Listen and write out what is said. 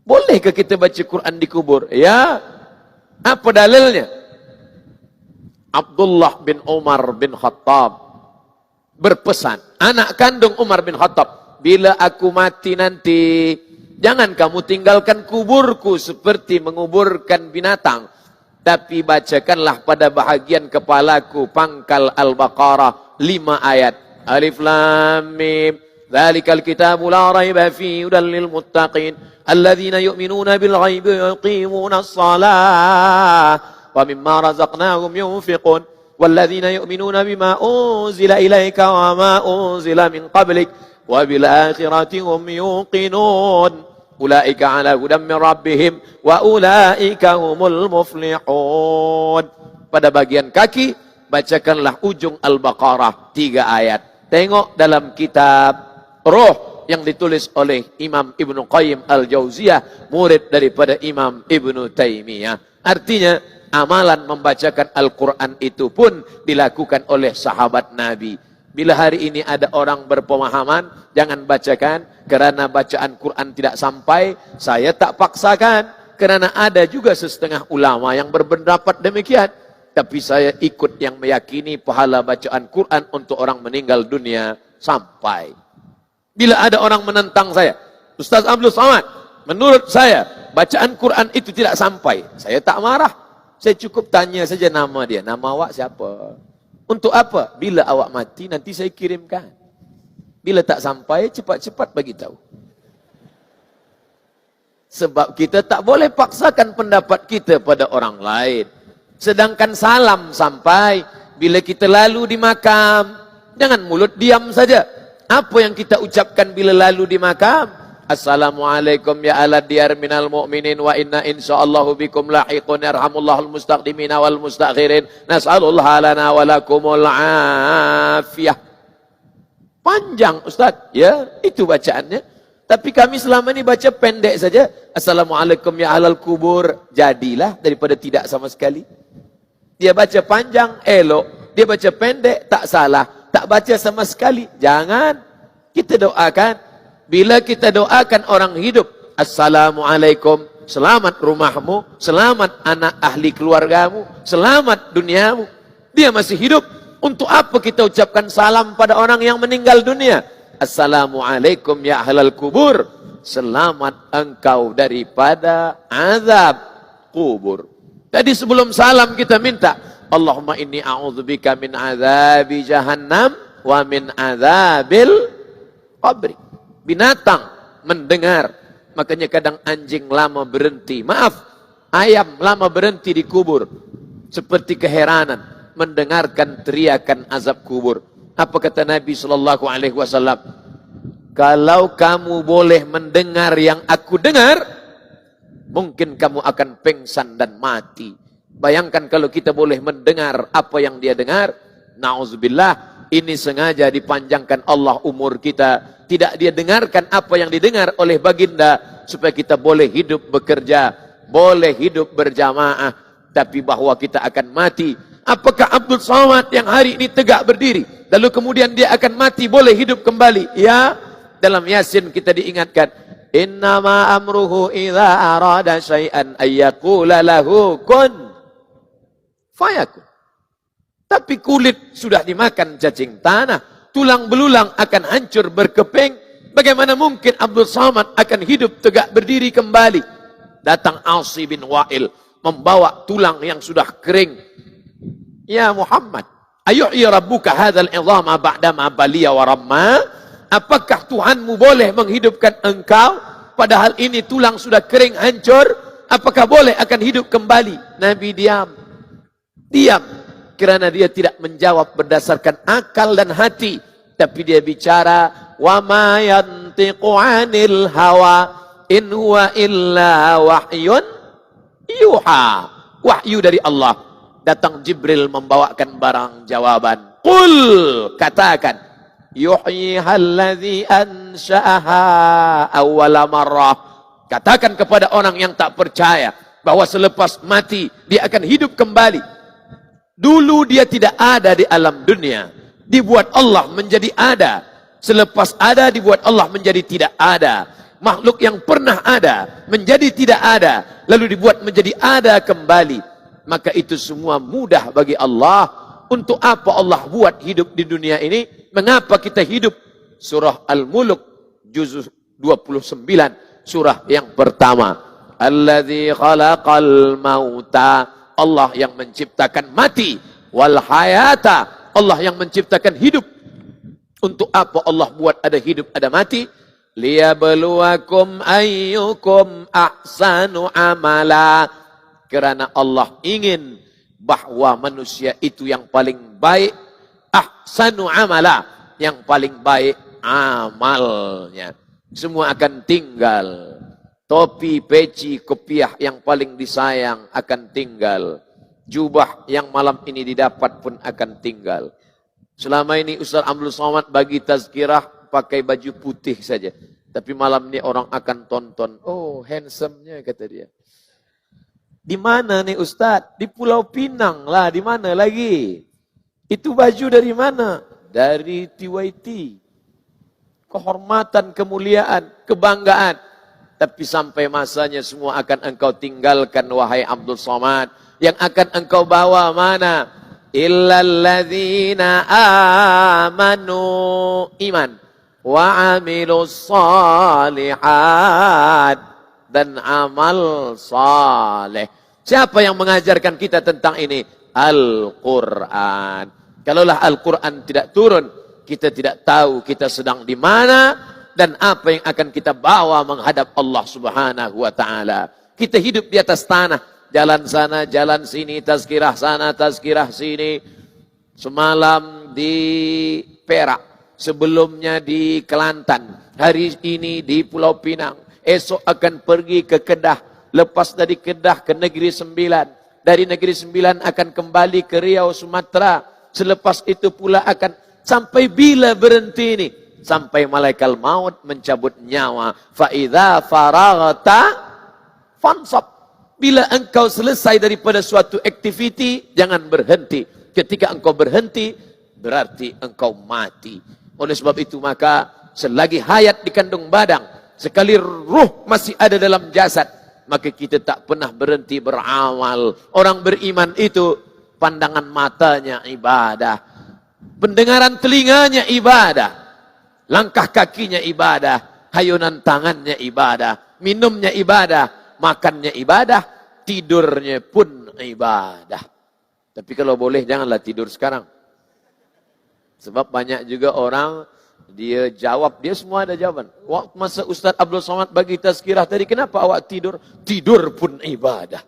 Bolehkah kita baca Quran di kubur? Ya. Apa dalilnya? Abdullah bin Umar bin Khattab berpesan, anak kandung Umar bin Khattab, bila aku mati nanti, jangan kamu tinggalkan kuburku seperti menguburkan binatang, tapi bacakanlah pada bahagian kepalaku pangkal Al-Baqarah 5 ayat. Alif Lam Mim, dzalikal kitabu la raiba fihi hudal lil muttaqin, alladzina yu'minuna bil ghaibi wa yuqimunas shalah wa mimma razaqnahum yunfiqun, walladzina yu'minuna bima unzila ilaika wa ma unzila min qablik wa bil akhirati hum yuqinun, ulaika ala hudan min rabbihim wa ulaika humul muflihun. Pada bagian kaki bacakanlah ujung Al-Baqarah 3 ayat. Tengok dalam kitab Ruh yang ditulis oleh Imam Ibnu Qayyim Al-Jauziyah, murid daripada Imam Ibnu Taimiyah. Artinya amalan membacakan Al-Quran itu pun dilakukan oleh sahabat Nabi. Bila hari ini ada orang berpemahaman, jangan bacakan kerana bacaan Quran tidak sampai, saya tak paksakan. Kerana ada juga setengah ulama yang berpendapat demikian. Tapi saya ikut yang meyakini pahala bacaan Quran untuk orang meninggal dunia sampai. Bila ada orang menentang saya, Ustaz Abdul Somad, menurut saya bacaan Quran itu tidak sampai, saya tak marah. Saya cukup tanya saja nama dia, nama awak siapa? Untuk apa? Bila awak mati nanti saya kirimkan. Bila tak sampai, cepat-cepat bagi tahu. Sebab kita tak boleh paksakan pendapat kita pada orang lain. Sedangkan salam sampai, bila kita lalu di makam, jangan mulut diam saja. Apa yang kita ucapkan bila lalu di makam? Assalamualaikum ya ala diyar minal mu'minin wa inna insyaallahu bikum lahiqun yarhamullahul mustaqdimina wal mustakhirin nas'alullah lana wa lakumul afiyah. Panjang Ustaz, ya itu bacaannya. Tapi kami selama ini baca pendek saja. Assalamualaikum ya ahlal kubur, jadilah daripada tidak sama sekali. Dia baca panjang, elok. Dia baca pendek, tak salah. Tak baca sama sekali, jangan. Kita doakan. Bila kita doakan orang hidup, Assalamualaikum, selamat rumahmu, selamat anak ahli keluargamu, selamat duniamu. Dia masih hidup. Untuk apa kita ucapkan salam pada orang yang meninggal dunia? Assalamualaikum ya ahlal kubur, selamat engkau daripada azab kubur. Jadi sebelum salam kita minta, Allahumma inni a'udzubika min azabi jahannam wa min azabil qabri. Binatang mendengar, makanya kadang anjing lama berhenti, maaf, ayam lama berhenti di kubur, seperti keheranan mendengarkan teriakan azab kubur. Apa kata Nabi SAW? Kalau kamu boleh mendengar yang aku dengar, mungkin kamu akan pengsan dan mati. Bayangkan kalau kita boleh mendengar apa yang dia dengar. Na'udzubillah, ini sengaja dipanjangkan Allah umur kita. Tidak dia dengarkan apa yang didengar oleh baginda, supaya kita boleh hidup bekerja, boleh hidup berjamaah. Tapi bahwa kita akan mati. Apakah Abdul Somad yang hari ini tegak berdiri, lalu kemudian dia akan mati, boleh hidup kembali? Ya, dalam Yasin kita diingatkan, innama amruhu idza arada syai'an ayyaqula lahu kun fayakun. Tapi kulit sudah dimakan cacing tanah, tulang belulang akan hancur berkeping. Bagaimana mungkin Abdul Somad akan hidup tegak berdiri kembali? Datang Asi bin Wa'il membawa tulang yang sudah kering. Ya Muhammad, ayuhyi rabbuka hadzal 'idhama ba'dama baliya wa ramma? Apakah Tuhanmu boleh menghidupkan engkau padahal ini tulang sudah kering hancur? Apakah boleh akan hidup kembali? Nabi diam. Diam kerana dia tidak menjawab berdasarkan akal dan hati, tapi dia bicara wa ma yantiqu 'anil hawa in huwa illa wahyun yuha. Wahyu dari Allah. Datang Jibril membawakan barang jawaban. Qul, katakan, yuhyihalladzi ansha'aha awwala marrah. Katakan kepada orang yang tak percaya bahwa selepas mati dia akan hidup kembali. Dulu dia tidak ada di alam dunia, dibuat Allah menjadi ada. Selepas ada dibuat Allah menjadi tidak ada. makhluk yang pernah ada menjadi tidak ada, lalu dibuat menjadi ada kembali, maka itu semua mudah bagi Allah. Untuk apa Allah buat hidup di dunia ini? Mengapa kita hidup? Surah Al-Mulk juz 29, surah yang pertama. Alladzi khalaqal mauta, Allah yang menciptakan mati, wal hayata, Allah yang menciptakan hidup. Untuk apa Allah buat ada hidup, ada mati? Liyabluwakum ayyukum ahsanu amala. Karena Allah ingin bahwa manusia itu yang paling baik, ahsanu amala, yang paling baik amalnya. Semua akan tinggal. Topi, peci, kopiah yang paling disayang akan tinggal. Jubah yang malam ini didapat pun akan tinggal. Selama ini Ustaz Abdul Somad bagi tazkirah pakai baju putih saja. Tapi malam ini orang akan tonton. Oh, handsome-nya kata dia. Di mana nih Ustaz? Di Pulau Pinang lah. Di mana lagi? Itu baju dari mana? Dari TYT. Kehormatan, kemuliaan, kebanggaan. Tapi sampai masanya semua akan engkau tinggalkan, wahai Abdul Somad. Yang akan engkau bawa mana? Illalladzina amanu, iman, wa amilus salihat, dan amal saleh. Siapa yang mengajarkan kita tentang ini? Al-Quran. Kalaulah Al-Quran tidak turun, kita tidak tahu kita sedang di mana dan apa yang akan kita bawa menghadap Allah Subhanahu wa taala. Kita hidup di atas tanah. Jalan sana, jalan sini, tazkirah sana, tazkirah sini. Semalam di Perak, sebelumnya di Kelantan, hari ini di Pulau Pinang, esok akan pergi ke Kedah, lepas dari Kedah ke Negeri Sembilan, dari Negeri Sembilan akan kembali ke Riau, Sumatera, selepas itu pula akan sampai bila berhenti ini? Sampai malaikat maut mencabut nyawa. Fa idza faraghta fansab. Bila engkau selesai daripada suatu aktiviti, jangan berhenti. Ketika engkau berhenti, berarti engkau mati. Oleh sebab itu maka, selagi hayat dikandung badan, sekali ruh masih ada dalam jasad, maka kita tak pernah berhenti beramal. Orang beriman itu, pandangan matanya ibadah, pendengaran telinganya ibadah, langkah kakinya ibadah, hayunan tangannya ibadah, minumnya ibadah, makannya ibadah, tidurnya pun ibadah. Tapi kalau boleh janganlah tidur sekarang. Sebab banyak juga orang dia jawab, dia semua ada jawaban. Waktu masa Ustaz Abdul Somad bagi tazkirah tadi, kenapa awak tidur? Tidur pun ibadah.